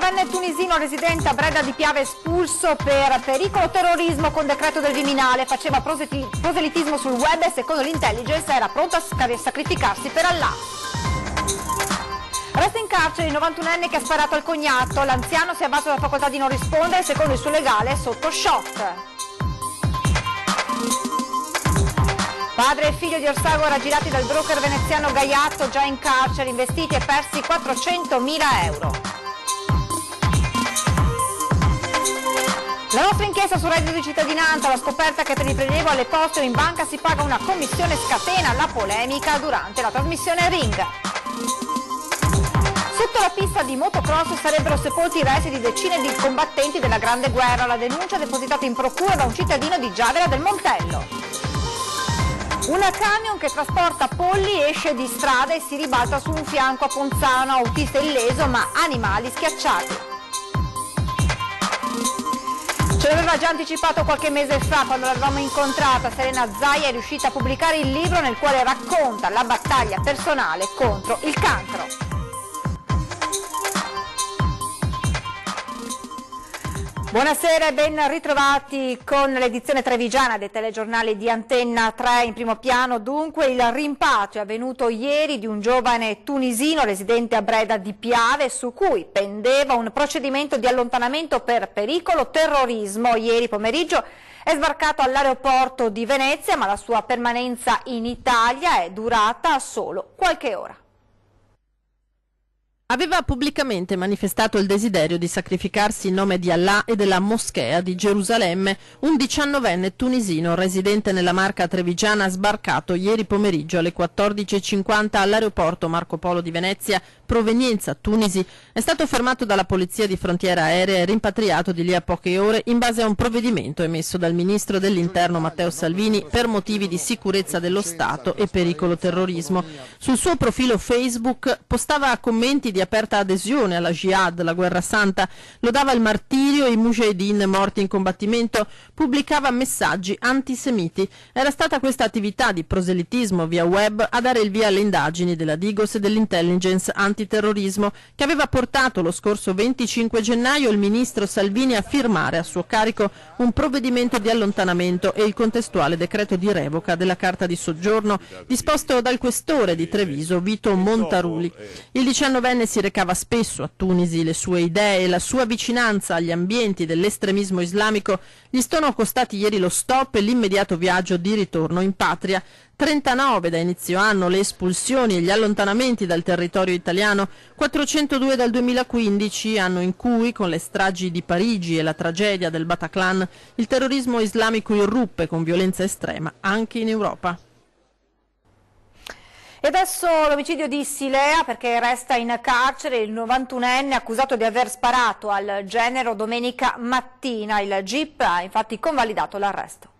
29enne tunisino residente a Breda di Piave espulso per pericolo terrorismo con decreto del Viminale, faceva proselitismo sul web e secondo l'intelligence era pronto a sacrificarsi per Allah. Resta in carcere il 91enne che ha sparato al cognato, l'anziano si è avvalso della facoltà di non rispondere e secondo il suo legale è sotto shock. Padre e figlio di Orsago raggirati dal broker veneziano Gaiazzo, già in carcere, investiti e persi 400.000 euro. La nostra inchiesta sul reddito di cittadinanza, la scoperta che per il prelievo alle poste o in banca si paga una commissione scatena la polemica durante la trasmissione Ring. Sotto la pista di motocross sarebbero sepolti i resti di decine di combattenti della Grande Guerra, la denuncia depositata in procura da un cittadino di Giavera del Montello. Una camion che trasporta polli esce di strada e si ribalta su un fianco a Ponzano, autista illeso ma animali schiacciati. Ce l'aveva già anticipato qualche mese fa quando l'avevamo incontrata. Serena Zaia è riuscita a pubblicare il libro nel quale racconta la battaglia personale contro il cancro. Buonasera e ben ritrovati con l'edizione trevigiana dei telegiornali di Antenna 3. In primo piano dunque il rimpatrio avvenuto ieri di un giovane tunisino residente a Breda di Piave su cui pendeva un procedimento di allontanamento per pericolo terrorismo. Ieri pomeriggio è sbarcato all'aeroporto di Venezia, ma la sua permanenza in Italia è durata solo qualche ora. Aveva pubblicamente manifestato il desiderio di sacrificarsi in nome di Allah e della Moschea di Gerusalemme, un 19enne tunisino residente nella Marca trevigiana sbarcato ieri pomeriggio alle 14:50 all'aeroporto Marco Polo di Venezia, provenienza Tunisi, è stato fermato dalla polizia di frontiera aerea e rimpatriato di lì a poche ore in base a un provvedimento emesso dal ministro dell'Interno Matteo Salvini per motivi di sicurezza dello Stato e pericolo terrorismo. Sul suo profilo Facebook postava commenti di aperta adesione alla Jihad, la guerra santa, lodava il martirio e i mujahideen morti in combattimento, pubblicava messaggi antisemiti. Era stata questa attività di proselitismo via web a dare il via alle indagini della Digos e dell'intelligence antiterrorismo che aveva portato lo scorso 25 gennaio il ministro Salvini a firmare a suo carico un provvedimento di allontanamento e il contestuale decreto di revoca della carta di soggiorno disposto dal questore di Treviso Vito Montaruli. Il 19enne si recava spesso a Tunisi, le sue idee e la sua vicinanza agli ambienti dell'estremismo islamico gli sono costati ieri lo stop e l'immediato viaggio di ritorno in patria. 39 da inizio anno le espulsioni e gli allontanamenti dal territorio italiano, 402 dal 2015, anno in cui, con le stragi di Parigi e la tragedia del Bataclan, il terrorismo islamico irruppe con violenza estrema anche in Europa. E adesso l'omicidio di Silea, perché resta in carcere il 91enne accusato di aver sparato al genero domenica mattina. Il GIP ha infatti convalidato l'arresto.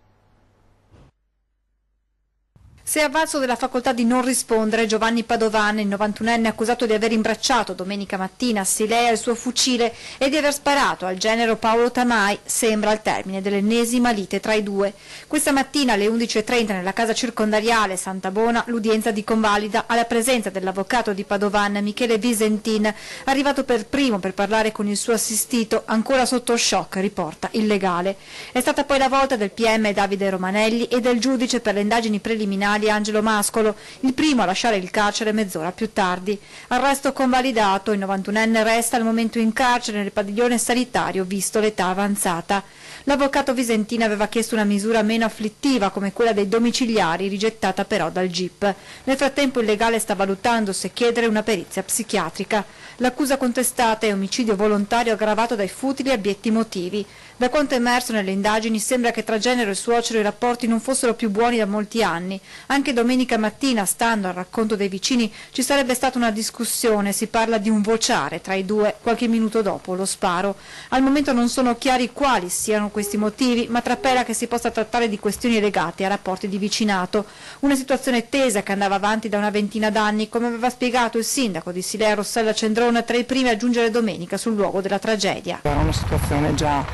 Si è avvalso della facoltà di non rispondere Giovanni Padovan, il 91enne accusato di aver imbracciato domenica mattina a Silea il suo fucile e di aver sparato al genero Paolo Tamai, sembra al termine dell'ennesima lite tra i due. Questa mattina alle 11:30 nella casa circondariale Santa Bona l'udienza di convalida alla presenza dell'avvocato di Padovan Michele Visentin, arrivato per primo per parlare con il suo assistito, ancora sotto shock, riporta il legale. È stata poi la volta del PM Davide Romanelli e del giudice per le indagini preliminari Angelo Mascolo, il primo a lasciare il carcere mezz'ora più tardi. Arresto convalidato, il 91enne resta al momento in carcere nel padiglione sanitario visto l'età avanzata. L'avvocato Visentina aveva chiesto una misura meno afflittiva come quella dei domiciliari, rigettata però dal GIP. Nel frattempo il legale sta valutando se chiedere una perizia psichiatrica. L'accusa contestata è omicidio volontario aggravato dai futili e abietti motivi. Da quanto emerso nelle indagini sembra che tra genero e suocero i rapporti non fossero più buoni da molti anni. Anche domenica mattina, stando al racconto dei vicini, ci sarebbe stata una discussione, si parla di un vociare tra i due qualche minuto dopo lo sparo. Al momento non sono chiari quali siano questi motivi, ma trapela che si possa trattare di questioni legate a rapporti di vicinato. Una situazione tesa che andava avanti da una ventina d'anni, come aveva spiegato il sindaco di Silea Rossella Cendrone, tra i primi a giungere domenica sul luogo della tragedia. Era una situazione già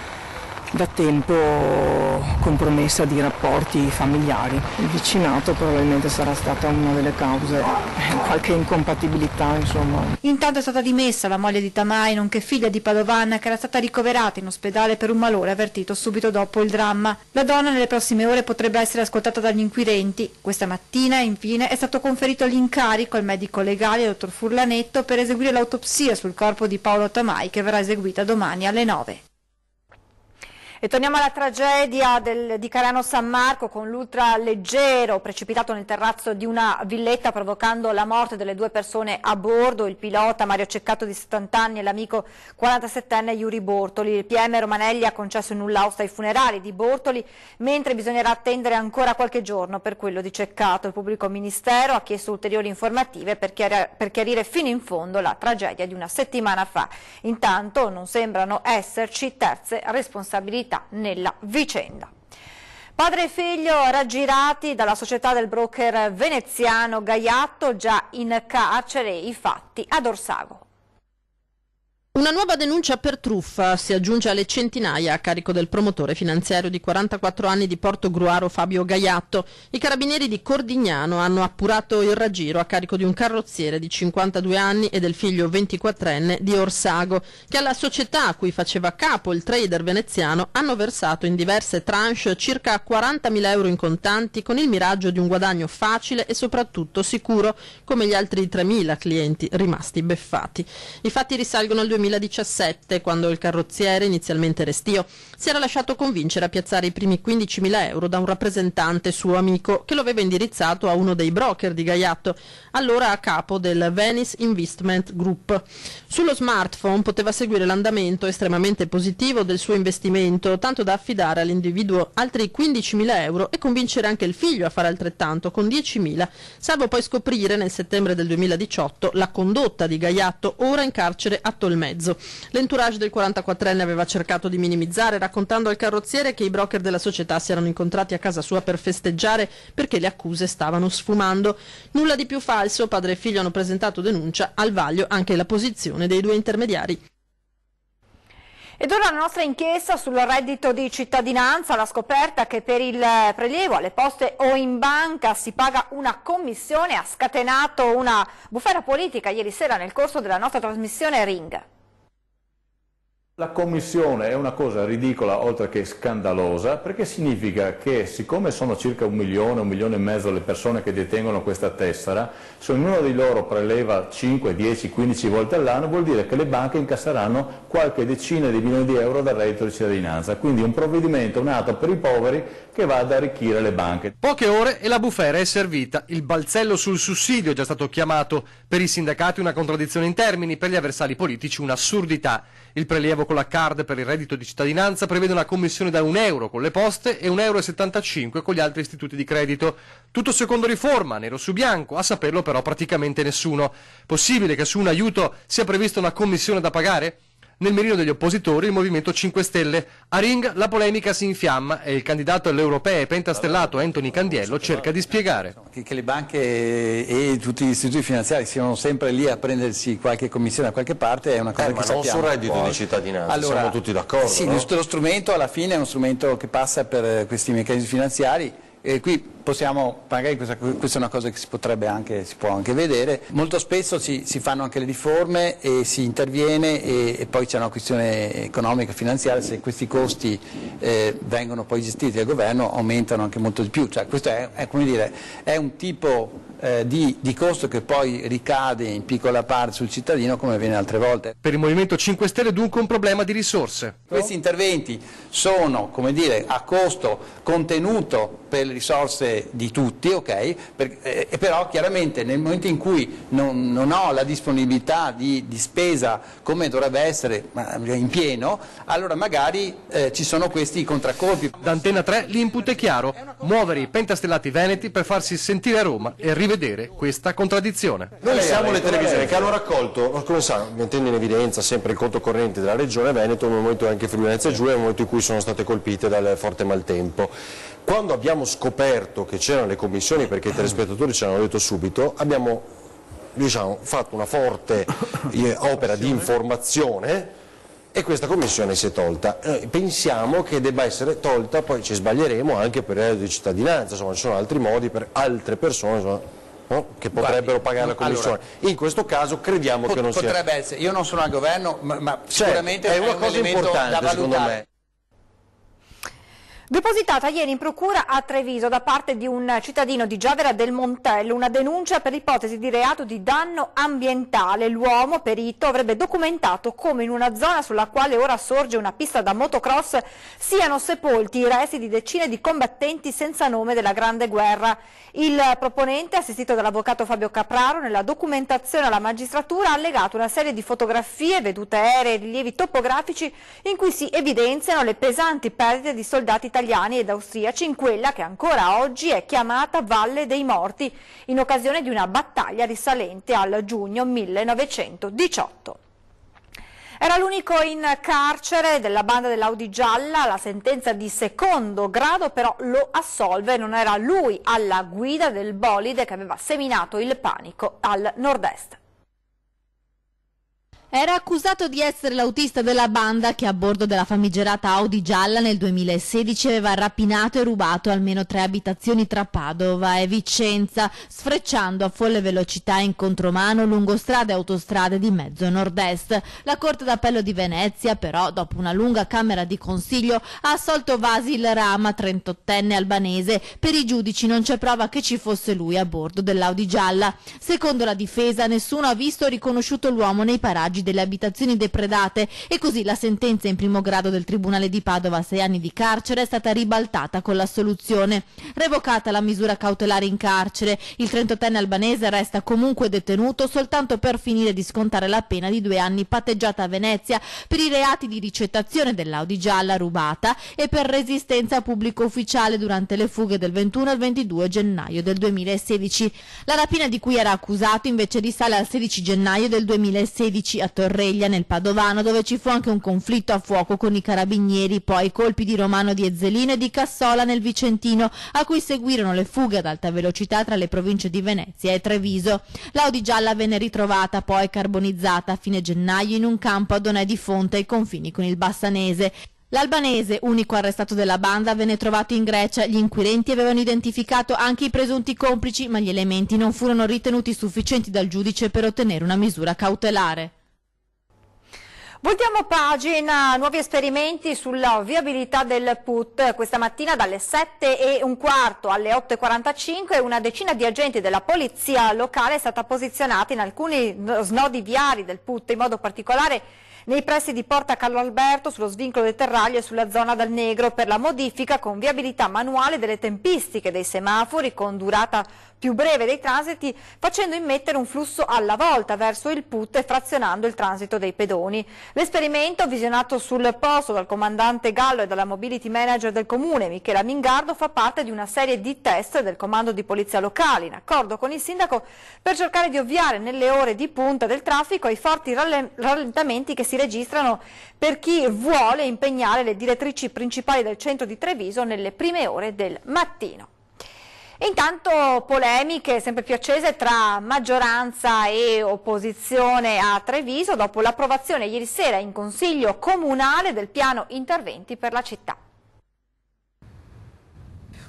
da tempo compromessa di rapporti familiari. Il vicinato probabilmente sarà stata una delle cause, qualche incompatibilità insomma. Intanto è stata dimessa la moglie di Tamai, nonché figlia di Padovan, che era stata ricoverata in ospedale per un malore avvertito subito dopo il dramma. La donna nelle prossime ore potrebbe essere ascoltata dagli inquirenti. Questa mattina infine è stato conferito l'incarico al medico legale, dottor Furlanetto, per eseguire l'autopsia sul corpo di Paolo Tamai, che verrà eseguita domani alle 9. E torniamo alla tragedia di Carano San Marco, con l'ultraleggero precipitato nel terrazzo di una villetta provocando la morte delle 2 persone a bordo, il pilota Mario Ceccato di 70 anni e l'amico 47enne Yuri Bortoli. Il PM Romanelli ha concesso il nulla osta ai funerali di Bortoli, mentre bisognerà attendere ancora qualche giorno per quello di Ceccato. Il pubblico ministero ha chiesto ulteriori informative per chiarire fino in fondo la tragedia di una settimana fa. Intanto non sembrano esserci terze responsabilità nella vicenda. Padre e figlio raggirati dalla società del broker veneziano Gaiatto, già in carcere, i fatti ad Orsago. Una nuova denuncia per truffa si aggiunge alle centinaia a carico del promotore finanziario di 44 anni di Portogruaro Fabio Gaiatto. I carabinieri di Cordignano hanno appurato il raggiro a carico di un carrozziere di 52 anni e del figlio 24enne di Orsago, che alla società a cui faceva capo il trader veneziano hanno versato in diverse tranche circa 40.000 euro in contanti, con il miraggio di un guadagno facile e soprattutto sicuro, come gli altri 3.000 clienti rimasti beffati. I fatti risalgono al 2017, quando il carrozziere, inizialmente restio, si era lasciato convincere a piazzare i primi 15.000 euro da un rappresentante suo amico che lo aveva indirizzato a uno dei broker di Gaiatto, allora a capo del Venice Investment Group. Sullo smartphone poteva seguire l'andamento estremamente positivo del suo investimento, tanto da affidare all'individuo altri 15.000 euro e convincere anche il figlio a fare altrettanto con 10.000, salvo poi scoprire nel settembre del 2018 la condotta di Gaiatto, ora in carcere a Tolmezzo. L'entourage del 44enne aveva cercato di minimizzare, raccontando al carrozziere che i broker della società si erano incontrati a casa sua per festeggiare perché le accuse stavano sfumando. Nulla di più falso, padre e figlio hanno presentato denuncia, al vaglio anche la posizione dei 2 intermediari. Ed ora la nostra inchiesta sul reddito di cittadinanza, la scoperta che per il prelievo alle poste o in banca si paga una commissione, ha scatenato una bufera politica ieri sera nel corso della nostra trasmissione Ring. La commissione è una cosa ridicola oltre che scandalosa, perché significa che siccome sono circa 1 milione, 1,5 milioni le persone che detengono questa tessera, se ognuno di loro preleva 5, 10, 15 volte all'anno, vuol dire che le banche incasseranno qualche decina di milioni di euro dal reddito di cittadinanza. Quindi un provvedimento nato per i poveri che va ad arricchire le banche. Poche ore e la bufera è servita. Il balzello sul sussidio è già stato chiamato per i sindacati una contraddizione in termini, per gli avversari politici un'assurdità. Il prelievo con la card per il reddito di cittadinanza prevede una commissione da 1 euro con le poste e 1,75 euro con gli altri istituti di credito. Tutto secondo riforma, nero su bianco, a saperlo però praticamente nessuno. Possibile che su un aiuto sia prevista una commissione da pagare? Nel mirino degli oppositori il Movimento 5 Stelle. A Ring la polemica si infiamma e il candidato alle europee pentastellato Anthony Candiello cerca di spiegare. Che le banche e tutti gli istituti finanziari siano sempre lì a prendersi qualche commissione da qualche parte è una cosa che sappiamo. Ma non sul reddito di cittadinanza, allora, siamo tutti d'accordo. Sì, no? lo strumento alla fine è uno strumento che passa per questi meccanismi finanziari. E qui possiamo, magari questa è una cosa che si può anche vedere, molto spesso si fanno anche le riforme e si interviene e poi c'è una questione economica, finanziaria, se questi costi vengono poi gestiti dal governo aumentano anche molto di più, cioè questo come dire, è un tipo di costo che poi ricade in piccola parte sul cittadino come avviene altre volte. Per il Movimento 5 Stelle dunque un problema di risorse. Questi interventi sono, come dire, a costo contenuto per le risorse di tutti, ok? Però chiaramente nel momento in cui non ho la disponibilità di spesa come dovrebbe essere in pieno, allora magari ci sono questi contraccolpi. Da Antena 3 l'input è chiaro: muovere i pentastellati veneti per farsi sentire a Roma e rivedere questa contraddizione. Noi siamo le televisioni che hanno raccolto, come sa, mettendo in evidenza sempre il conto corrente della Regione Veneto, nel momento anche Friuli Venezia Giulia, nel momento in cui sono state colpite dal forte maltempo. Quando abbiamo scoperto che c'erano le commissioni, perché i telespettatori ce l'hanno detto subito, abbiamo fatto una forte opera di informazione e questa commissione si è tolta. Pensiamo che debba essere tolta, poi ci sbaglieremo, anche per il reddito di cittadinanza, insomma ci sono altri modi per altre persone, insomma, no? Che potrebbero pagare la commissione. Allora, in questo caso crediamo che non sia... Potrebbe essere, io non sono al governo, ma sicuramente è una cosa importante secondo me. Depositata ieri in procura a Treviso da parte di un cittadino di Giavera del Montello una denuncia per ipotesi di reato di danno ambientale. L'uomo, perito, avrebbe documentato come in una zona sulla quale ora sorge una pista da motocross siano sepolti i resti di decine di combattenti senza nome della Grande Guerra. Il proponente, assistito dall'avvocato Fabio Capraro, nella documentazione alla magistratura ha allegato una serie di fotografie, vedute aeree e rilievi topografici in cui si evidenziano le pesanti perdite di soldati italiani ed austriaci in quella che ancora oggi è chiamata Valle dei Morti, in occasione di una battaglia risalente al giugno 1918. Era l'unico in carcere della banda dell'Audi gialla, la sentenza di secondo grado però lo assolve, non era lui alla guida del bolide che aveva seminato il panico al nord-est. Era accusato di essere l'autista della banda che a bordo della famigerata Audi gialla nel 2016 aveva rapinato e rubato almeno 3 abitazioni tra Padova e Vicenza, sfrecciando a folle velocità in contromano lungo strade e autostrade di mezzo nord-est. La Corte d'Appello di Venezia, però, dopo una lunga camera di consiglio, ha assolto Vasil Rama, 38enne albanese. Per i giudici non c'è prova che ci fosse lui a bordo dell'Audi gialla. Secondo la difesa, nessuno ha visto o riconosciuto l'uomo nei paraggi delle abitazioni depredate e così la sentenza in primo grado del Tribunale di Padova a 6 anni di carcere è stata ribaltata con l'assoluzione. Revocata la misura cautelare in carcere, il 38enne albanese resta comunque detenuto soltanto per finire di scontare la pena di 2 anni patteggiata a Venezia per i reati di ricettazione dell'Audi gialla rubata e per resistenza a pubblico ufficiale durante le fughe del 21 al 22 gennaio del 2016. La rapina di cui era accusato invece risale al 16 gennaio del 2016 a Torreglia nel Padovano, dove ci fu anche un conflitto a fuoco con i carabinieri, poi colpi di Romano di Ezzelino e di Cassola nel Vicentino, a cui seguirono le fughe ad alta velocità tra le province di Venezia e Treviso. L'Audi gialla venne ritrovata poi carbonizzata a fine gennaio in un campo a Donè di Fonte ai confini con il Bassanese. L'albanese, unico arrestato della banda, venne trovato in Grecia. Gli inquirenti avevano identificato anche i presunti complici, ma gli elementi non furono ritenuti sufficienti dal giudice per ottenere una misura cautelare. Voltiamo pagina, nuovi esperimenti sulla viabilità del PUT. Questa mattina dalle 7:15 alle 8:45 una decina di agenti della polizia locale è stata posizionata in alcuni snodi viari del PUT, in modo particolare nei pressi di Porta Carlo Alberto, sullo svincolo del Terraglio e sulla zona Dal Negro, per la modifica con viabilità manuale delle tempistiche dei semafori con durata più breve dei transiti, facendo immettere un flusso alla volta verso il PUT e frazionando il transito dei pedoni. L'esperimento, visionato sul posto dal comandante Gallo e dalla mobility manager del comune Michela Mingardo, fa parte di una serie di test del comando di polizia locale, in accordo con il sindaco, per cercare di ovviare nelle ore di punta del traffico ai forti rallentamenti che si registrano per chi vuole impegnare le direttrici principali del centro di Treviso nelle prime ore del mattino. Intanto polemiche sempre più accese tra maggioranza e opposizione a Treviso dopo l'approvazione ieri sera in Consiglio Comunale del piano interventi per la città.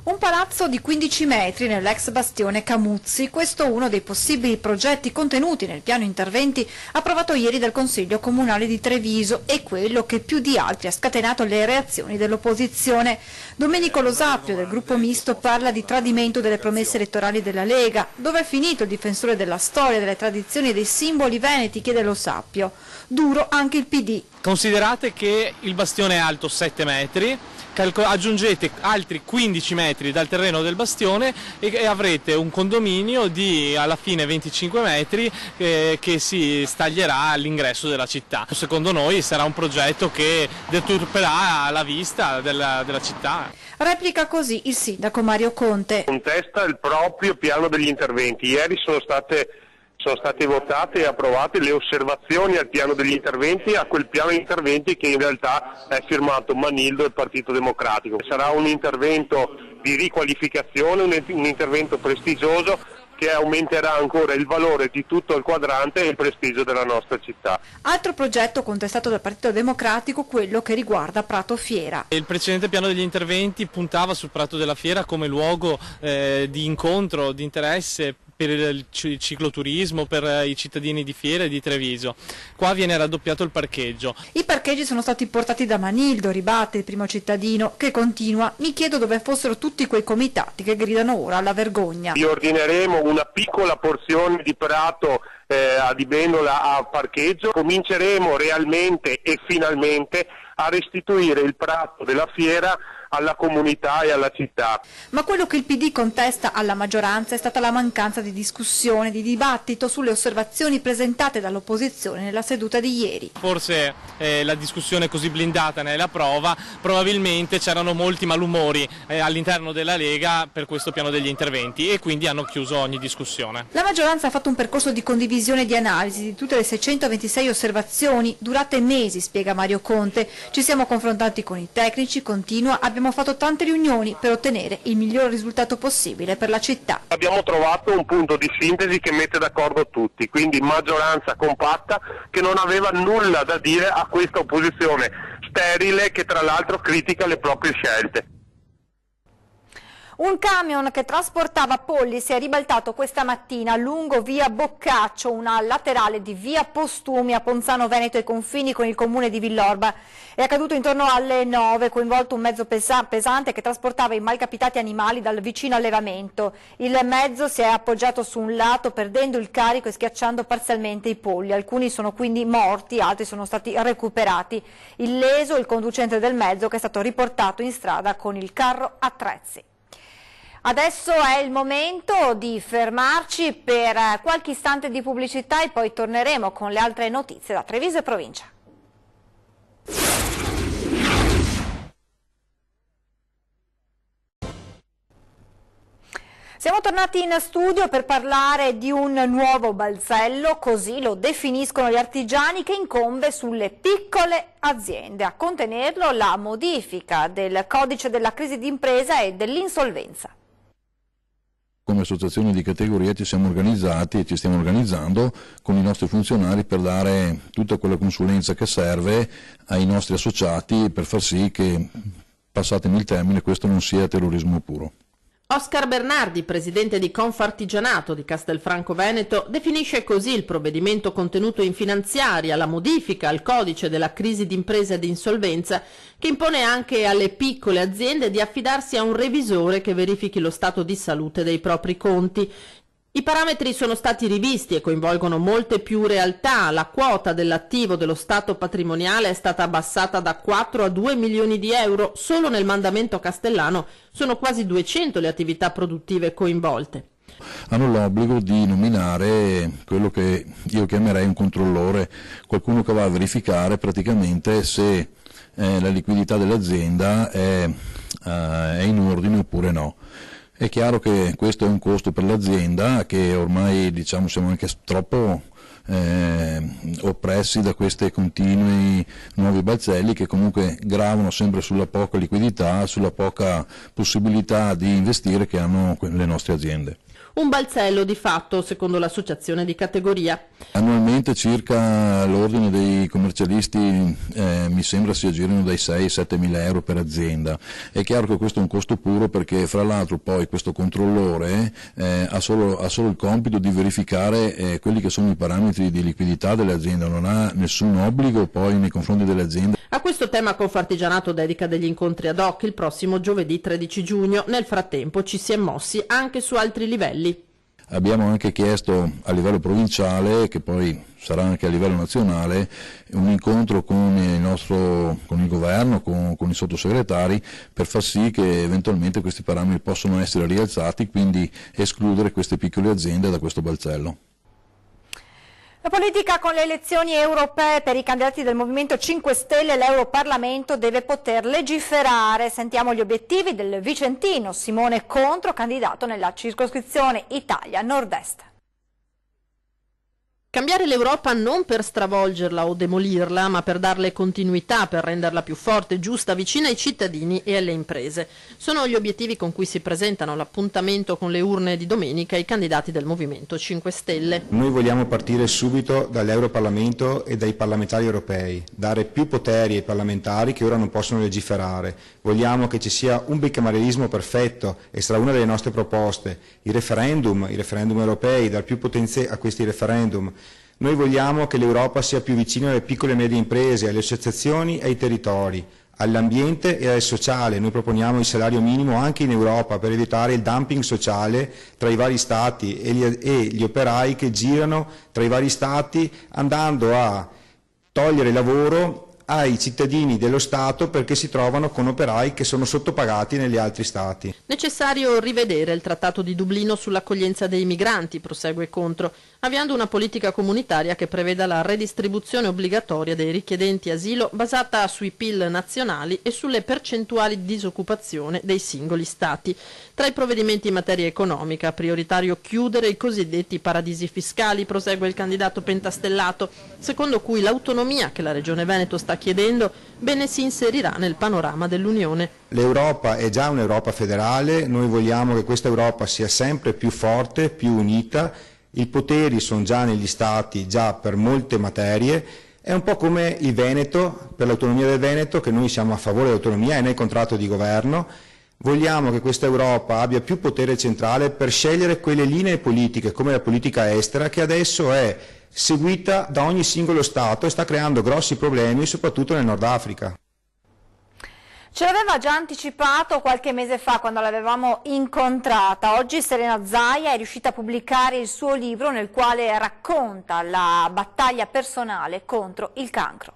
Un palazzo di 15 metri nell'ex bastione Camuzzi, questo uno dei possibili progetti contenuti nel piano interventi approvato ieri dal Consiglio Comunale di Treviso e quello che più di altri ha scatenato le reazioni dell'opposizione. Domenico Lo Sappio del gruppo misto parla di tradimento delle promesse elettorali della Lega. Dove è finito il difensore della storia, delle tradizioni e dei simboli veneti, chiede Lo Sappio. Duro anche il PD. Considerate che il bastione è alto 7 metri, aggiungete altri 15 metri dal terreno del bastione e avrete un condominio di alla fine 25 metri che si staglierà all'ingresso della città. Secondo noi sarà un progetto che deturperà la vista della città. Replica così il sindaco Mario Conte. Contesta il proprio piano degli interventi. Ieri sono state votate e approvate le osservazioni al piano degli interventi, a quel piano di interventi che in realtà è firmato Manildo e il Partito Democratico. Sarà un intervento di riqualificazione, un intervento prestigioso che aumenterà ancora il valore di tutto il quadrante e il prestigio della nostra città. Altro progetto contestato dal Partito Democratico, quello che riguarda Prato Fiera. Il precedente piano degli interventi puntava sul Prato della Fiera come luogo di incontro, di interesse per il cicloturismo, per i cittadini di Fiera e di Treviso. Qua viene raddoppiato il parcheggio. I parcheggi sono stati portati da Manildo, ribatte il primo cittadino, che continua: mi chiedo dove fossero tutti quei comitati che gridano ora alla vergogna. Riordineremo una piccola porzione di Prato adibendula a parcheggio, cominceremo realmente e finalmente a restituire il Prato della Fiera alla comunità e alla città. Ma quello che il PD contesta alla maggioranza è stata la mancanza di discussione, di dibattito sulle osservazioni presentate dall'opposizione nella seduta di ieri. Forse la discussione così blindata ne è la prova, probabilmente c'erano molti malumori all'interno della Lega per questo piano degli interventi e quindi hanno chiuso ogni discussione. La maggioranza ha fatto un percorso di condivisione e di analisi di tutte le 626 osservazioni durate mesi, spiega Mario Conte. Ci siamo confrontati con i tecnici, continua, abbiamo fatto tante riunioni per ottenere il miglior risultato possibile per la città. Abbiamo trovato un punto di sintesi che mette d'accordo tutti, quindi maggioranza compatta che non aveva nulla da dire a questa opposizione sterile che tra l'altro critica le proprie scelte. Un camion che trasportava polli si è ribaltato questa mattina lungo via Boccaccio, una laterale di via Postumi a Ponzano Veneto ai confini con il comune di Villorba. È accaduto intorno alle 9, coinvolto un mezzo pesante che trasportava i malcapitati animali dal vicino allevamento. Il mezzo si è appoggiato su un lato perdendo il carico e schiacciando parzialmente i polli. Alcuni sono quindi morti, altri sono stati recuperati. Illeso il conducente del mezzo che è stato riportato in strada con il carro attrezzi. Adesso è il momento di fermarci per qualche istante di pubblicità e poi torneremo con le altre notizie da Treviso e provincia. Siamo tornati in studio per parlare di un nuovo balzello, così lo definiscono gli artigiani, che incombe sulle piccole aziende. A contenerlo la modifica del codice della crisi d'impresa e dell'insolvenza. Come associazione di categoria ci siamo organizzati e ci stiamo organizzando con i nostri funzionari per dare tutta quella consulenza che serve ai nostri associati per far sì che, passatemi il termine, questo non sia terrorismo puro. Oscar Bernardi, presidente di Confartigianato di Castelfranco Veneto, definisce così il provvedimento contenuto in finanziaria, la modifica al codice della crisi d'impresa e di insolvenza, che impone anche alle piccole aziende di affidarsi a un revisore che verifichi lo stato di salute dei propri conti. I parametri sono stati rivisti e coinvolgono molte più realtà. La quota dell'attivo dello stato patrimoniale è stata abbassata da 4 a 2 milioni di euro. Solo nel mandamento castellano sono quasi 200 le attività produttive coinvolte. Hanno l'obbligo di nominare quello che io chiamerei un controllore, qualcuno che va a verificare praticamente se la liquidità dell'azienda è in ordine oppure no. È chiaro che questo è un costo per l'azienda, che ormai siamo anche troppo oppressi da questi continui nuovi balzelli che comunque gravano sempre sulla poca liquidità, sulla poca possibilità di investire che hanno le nostre aziende. Un balzello di fatto, secondo l'associazione di categoria. Annualmente circa l'ordine dei commercialisti mi sembra si aggirino dai 6-7 mila euro per azienda. È chiaro che questo è un costo puro perché fra l'altro poi questo controllore ha solo il compito di verificare quelli che sono i parametri di liquidità delle aziende, non ha nessun obbligo poi nei confronti delle aziende. A questo tema Confartigianato dedica degli incontri ad hoc il prossimo giovedì 13 giugno. Nel frattempo ci si è mossi anche su altri livelli. Abbiamo anche chiesto a livello provinciale, che poi sarà anche a livello nazionale, un incontro con il governo, con i sottosegretari, per far sì che eventualmente questi parametri possano essere rialzati, quindi escludere queste piccole aziende da questo balzello. La politica con le elezioni europee per i candidati del Movimento 5 Stelle, l'Europarlamento deve poter legiferare. Sentiamo gli obiettivi del vicentino Simone Contro, candidato nella circoscrizione Italia Nord-Est. Cambiare l'Europa non per stravolgerla o demolirla, ma per darle continuità, per renderla più forte, giusta, vicina ai cittadini e alle imprese. Sono gli obiettivi con cui si presentano all'appuntamento con le urne di domenica i candidati del Movimento 5 Stelle. Noi vogliamo partire subito dall'Europarlamento e dai parlamentari europei, dare più poteri ai parlamentari che ora non possono legiferare. Vogliamo che ci sia un bicameralismo perfetto e sarà una delle nostre proposte. I referendum europei, dar più potenza a questi referendum. Noi vogliamo che l'Europa sia più vicina alle piccole e medie imprese, alle associazioni e ai territori, all'ambiente e al sociale. Noi proponiamo il salario minimo anche in Europa per evitare il dumping sociale tra i vari Stati e gli operai che girano tra i vari Stati andando a togliere lavoro ai cittadini dello Stato perché si trovano con operai che sono sottopagati negli altri Stati. Necessario rivedere il Trattato di Dublino sull'accoglienza dei migranti, prosegue Contro, avviando una politica comunitaria che preveda la redistribuzione obbligatoria dei richiedenti asilo basata sui PIL nazionali e sulle percentuali di disoccupazione dei singoli Stati. Tra i provvedimenti in materia economica, prioritario chiudere i cosiddetti paradisi fiscali, prosegue il candidato pentastellato, secondo cui l'autonomia che la Regione Veneto sta chiedendo bene si inserirà nel panorama dell'Unione. L'Europa è già un'Europa federale, noi vogliamo che questa Europa sia sempre più forte, più unita, i poteri sono già negli Stati, già per molte materie, è un po' come il Veneto, per l'autonomia del Veneto, che noi siamo a favore dell'autonomia, è nel contratto di governo. Vogliamo che questa Europa abbia più potere centrale per scegliere quelle linee politiche, come la politica estera, che adesso è seguita da ogni singolo Stato e sta creando grossi problemi, soprattutto nel Nord Africa. Ce l'aveva già anticipato qualche mese fa quando l'avevamo incontrata. Oggi Serena Zaia è riuscita a pubblicare il suo libro nel quale racconta la battaglia personale contro il cancro.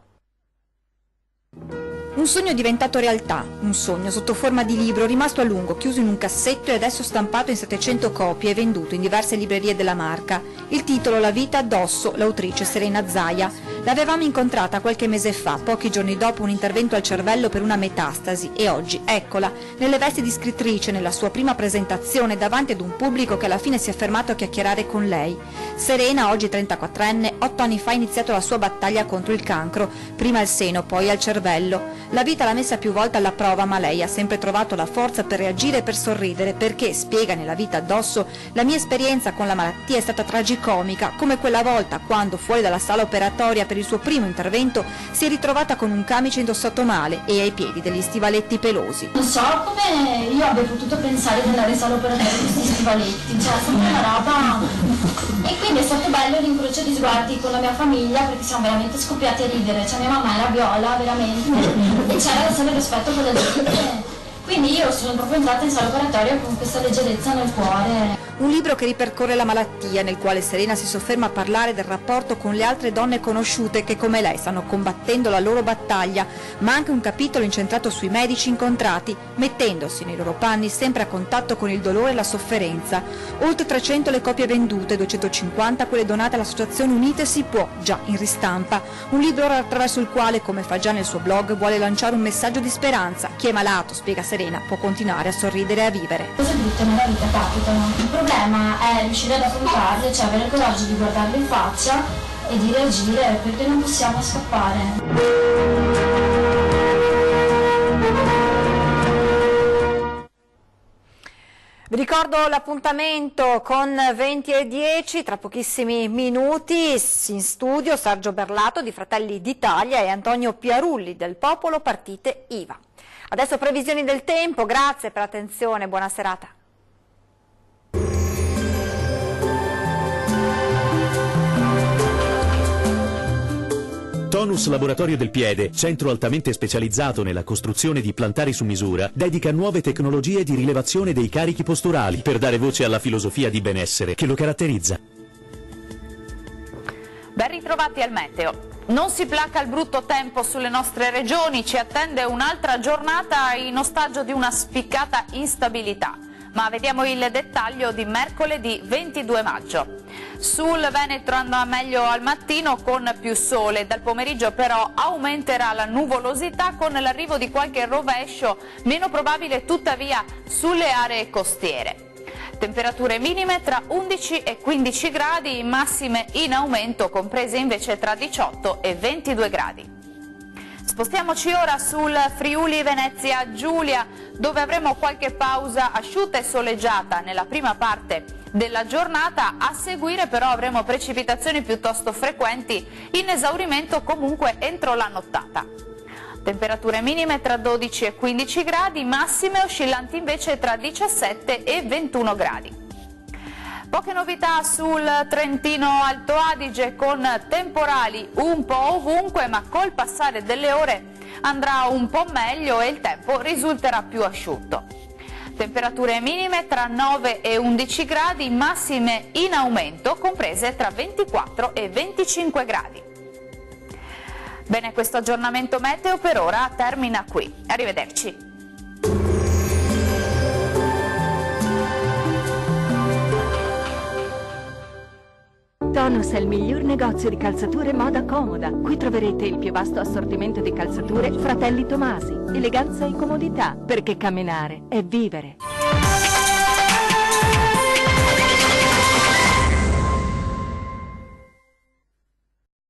Un sogno diventato realtà, un sogno sotto forma di libro rimasto a lungo chiuso in un cassetto e adesso stampato in 700 copie e venduto in diverse librerie della marca. Il titolo La vita addosso, l'autrice Serena Zaia. L'avevamo incontrata qualche mese fa, pochi giorni dopo un intervento al cervello per una metastasi e oggi, eccola, nelle vesti di scrittrice, nella sua prima presentazione davanti ad un pubblico che alla fine si è fermato a chiacchierare con lei. Serena, oggi 34enne, 8 anni fa ha iniziato la sua battaglia contro il cancro, prima al seno, poi al cervello. La vita l'ha messa più volte alla prova, ma lei ha sempre trovato la forza per reagire e per sorridere, perché, spiega nella vita addosso, la mia esperienza con la malattia è stata tragicomica, come quella volta quando, fuori dalla sala operatoria per il suo primo intervento, si è ritrovata con un camice indossato male e ai piedi degli stivaletti pelosi. Non so come io abbia potuto pensare di andare in sala operatoria con questi stivaletti, cioè è sempre una roba... E quindi è stato bello l'incrocio di sguardi con la mia famiglia, perché siamo veramente scoppiati a ridere, cioè mia mamma era viola, veramente. E c'era sempre rispetto per la gente, quindi io sono proprio entrata in sala operatoria con questa leggerezza nel cuore. Un libro che ripercorre la malattia, nel quale Serena si sofferma a parlare del rapporto con le altre donne conosciute che come lei stanno combattendo la loro battaglia, ma anche un capitolo incentrato sui medici incontrati, mettendosi nei loro panni sempre a contatto con il dolore e la sofferenza. Oltre 300 le copie vendute, 250 quelle donate all'Associazione Unite Si Può, già in ristampa. Un libro attraverso il quale, come fa già nel suo blog, vuole lanciare un messaggio di speranza. Chi è malato, spiega Serena, può continuare a sorridere e a vivere. Cose brutte nella vita capitano. Il problema è riuscire ad affrontarle, cioè avere il coraggio di guardarle in faccia e di reagire, perché non possiamo scappare. Vi ricordo l'appuntamento con 20:10, tra pochissimi minuti in studio Sergio Berlato di Fratelli d'Italia e Antonio Piarulli del Popolo Partite IVA. Adesso previsioni del tempo, grazie per l'attenzione, buona serata. Tonus Laboratorio del Piede, centro altamente specializzato nella costruzione di plantari su misura, dedica nuove tecnologie di rilevazione dei carichi posturali per dare voce alla filosofia di benessere che lo caratterizza. Ben ritrovati al meteo. Non si placa il brutto tempo sulle nostre regioni, ci attende un'altra giornata in ostaggio di una spiccata instabilità. Ma vediamo il dettaglio di mercoledì 22 maggio. Sul Veneto andrà meglio al mattino con più sole, dal pomeriggio però aumenterà la nuvolosità con l'arrivo di qualche rovescio, meno probabile tuttavia sulle aree costiere. Temperature minime tra 11 e 15 gradi, massime in aumento, comprese invece tra 18 e 22 gradi. Spostiamoci ora sul Friuli Venezia Giulia, dove avremo qualche pausa asciutta e soleggiata nella prima parte della giornata. A seguire però avremo precipitazioni piuttosto frequenti, in esaurimento comunque entro la nottata. Temperature minime tra 12 e 15 gradi, massime oscillanti invece tra 17 e 21 gradi. Poche novità sul Trentino Alto Adige, con temporali un po' ovunque, ma col passare delle ore andrà un po' meglio e il tempo risulterà più asciutto. Temperature minime tra 9 e 11 gradi, massime in aumento, comprese tra 24 e 25 gradi. Bene, questo aggiornamento meteo per ora termina qui. Arrivederci. Tonus è il miglior negozio di calzature moda comoda. Qui troverete il più vasto assortimento di calzature Fratelli Tomasi. Eleganza e comodità, perché camminare è vivere.